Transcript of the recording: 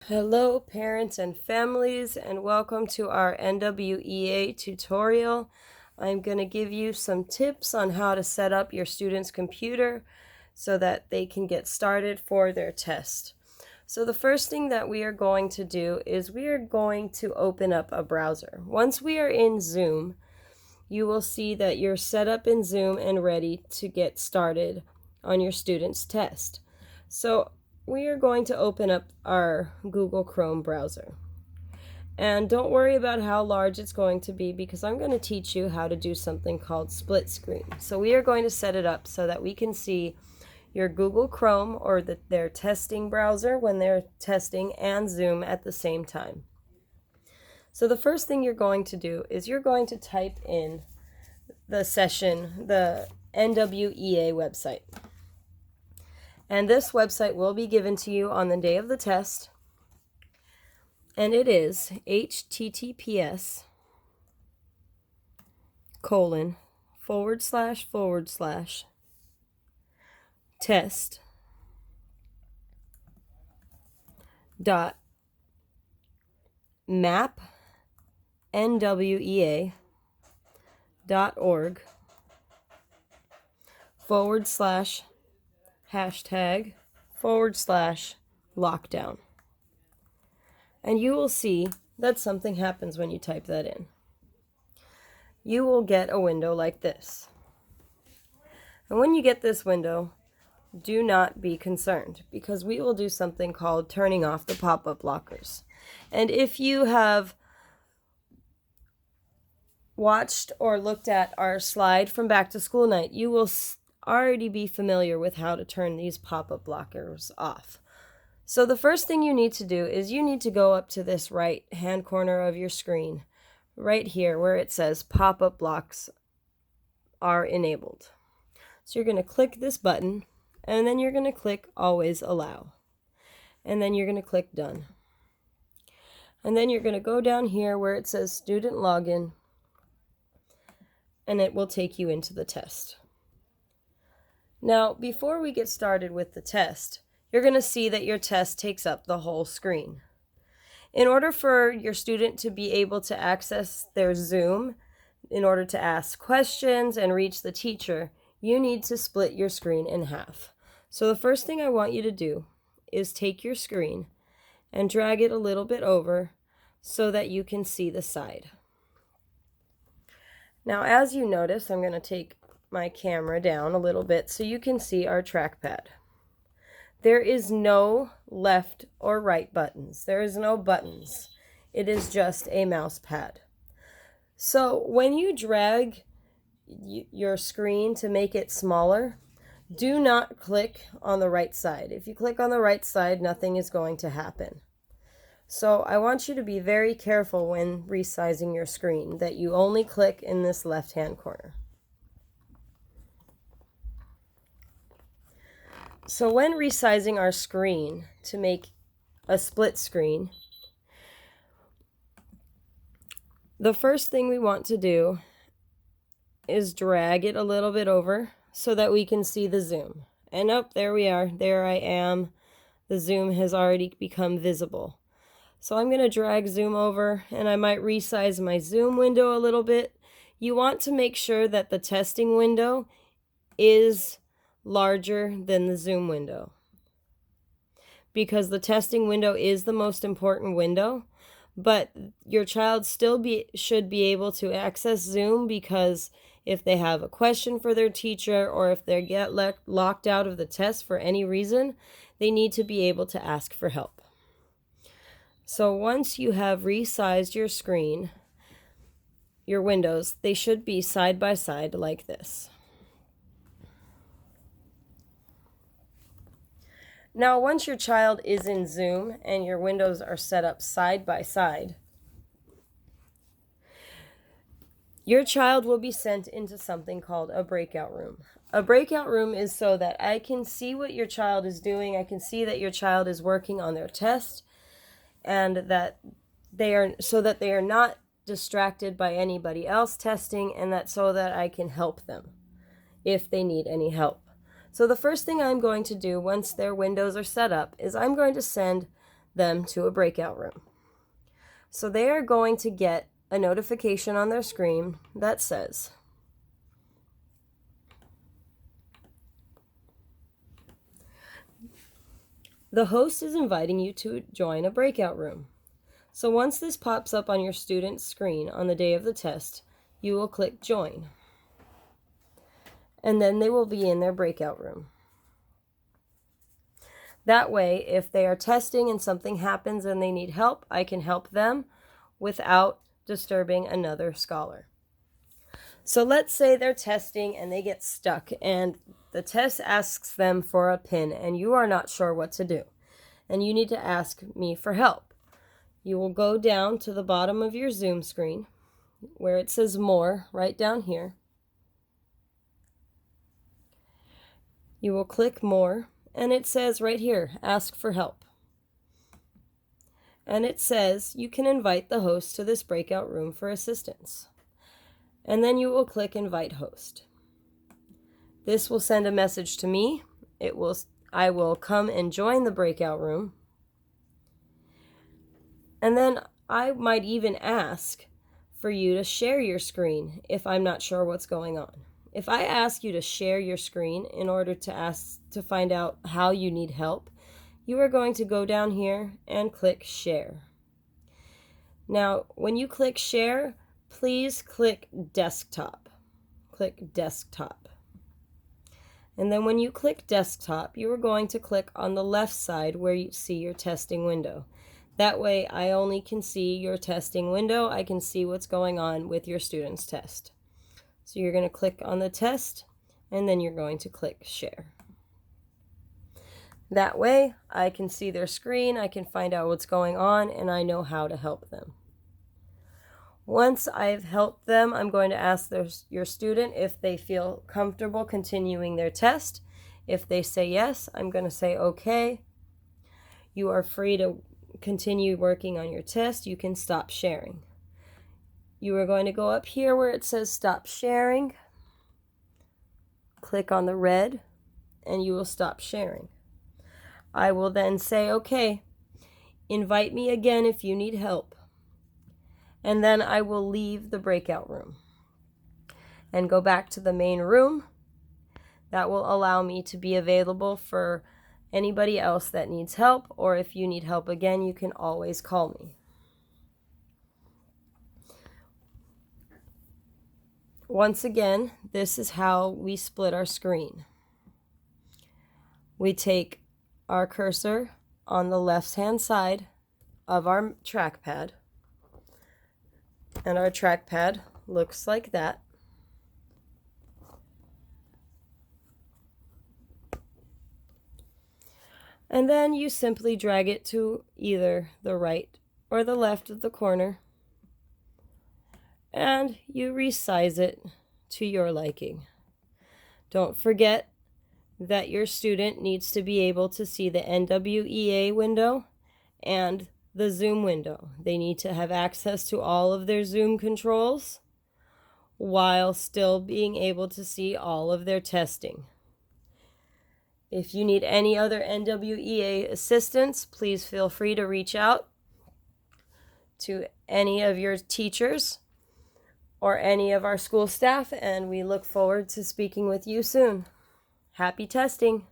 Hello, parents and families, and welcome to our NWEA tutorial. I'm going to give you some tips on how to set up your student's computer so that they can get started for their test. So the first thing that we are going to do is we are going to open up a browser. Once we are in Zoom, you will see that you're set up in Zoom and ready to get started on your student's test. So we are going to open up our Google Chrome browser. And don't worry about how large it's going to be because I'm going to teach you how to do something called split screen. So we are going to set it up so that we can see your Google Chrome or their testing browser when they're testing and Zoom at the same time. So the first thing you're going to do is you're going to type in the NWEA website. And this website will be given to you on the day of the test. And it is https://test dot mapnwea.org/#/lockdown. And you will see that something happens when you type that in. You will get a window like this. And when you get this window, do not be concerned because we will do something called turning off the pop-up blockers. And if you have watched or looked at our slide from Back to School Night, you will already be familiar with how to turn these pop-up blockers off. So the first thing you need to do is you need to go up to this right hand corner of your screen, right here where it says pop-up blocks are enabled. So you're going to click this button and then you're going to click always allow. And then you're going to click done. And then you're going to go down here where it says student login and it will take you into the test. Now, before we get started with the test, you're going to see that your test takes up the whole screen. In order for your student to be able to access their Zoom, in order to ask questions and reach the teacher, you need to split your screen in half. So the first thing I want you to do is take your screen and drag it a little bit over so that you can see the side. Now, as you notice, I'm going to take my camera down a little bit so you can see our trackpad. There is no left or right buttons. There is no buttons. It is just a mouse pad. So when you drag your screen to make it smaller, do not click on the right side. If you click on the right side, nothing is going to happen. So I want you to be very careful when resizing your screen that you only click in this left-hand corner. So when resizing our screen to make a split screen, the first thing we want to do is drag it a little bit over so that we can see the zoom. And there we are. There I am. The zoom has already become visible. So I'm going to drag zoom over and I might resize my zoom window a little bit. You want to make sure that the testing window is larger than the zoom window because the testing window is the most important window, but your child still should be able to access Zoom because if they have a question for their teacher or if they get locked out of the test for any reason, they need to be able to ask for help. So once you have resized your screen, your windows, they should be side by side like this. Now, once your child is in Zoom and your windows are set up side by side, your child will be sent into something called a breakout room. A breakout room is so that I can see what your child is doing. I can see that your child is working on their test and that they are not distracted by anybody else testing, and so that I can help them if they need any help. So the first thing I'm going to do once their windows are set up is I'm going to send them to a breakout room. So they are going to get a notification on their screen that says, "The host is inviting you to join a breakout room." So once this pops up on your student's screen on the day of the test, you will click Join. And then they will be in their breakout room. That way, if they are testing and something happens and they need help, I can help them without disturbing another scholar. So let's say they're testing and they get stuck and the test asks them for a pin and you are not sure what to do and you need to ask me for help. You will go down to the bottom of your Zoom screen where it says More, right down here. You will click More and it says right here, Ask for Help. And it says you can invite the host to this breakout room for assistance. And then you will click Invite Host. This will send a message to me. I will come and join the breakout room. And then I might even ask for you to share your screen if I'm not sure what's going on. If I ask you to share your screen in order to find out how you need help, you are going to go down here and click Share. Now, when you click Share, please click Desktop. Click Desktop. And then when you click Desktop, you are going to click on the left side where you see your testing window. That way, I only can see your testing window. I can see what's going on with your student's test. So you're going to click on the test, and then you're going to click Share. That way, I can see their screen, I can find out what's going on, and I know how to help them. Once I've helped them, I'm going to ask your student if they feel comfortable continuing their test. If they say yes, I'm going to say okay. You are free to continue working on your test. You can stop sharing. You are going to go up here where it says Stop Sharing. Click on the red, and you will stop sharing. I will then say, okay, invite me again if you need help. And then I will leave the breakout room and go back to the main room. That will allow me to be available for anybody else that needs help, or if you need help again, you can always call me. Once again, this is how we split our screen. We take our cursor on the left-hand side of our trackpad, and our trackpad looks like that. And then you simply drag it to either the right or the left of the corner, and you resize it to your liking. Don't forget that your student needs to be able to see the NWEA window and the Zoom window. They need to have access to all of their Zoom controls while still being able to see all of their testing. If you need any other NWEA assistance, please feel free to reach out to any of your teachers or any of our school staff, and we look forward to speaking with you soon. Happy testing!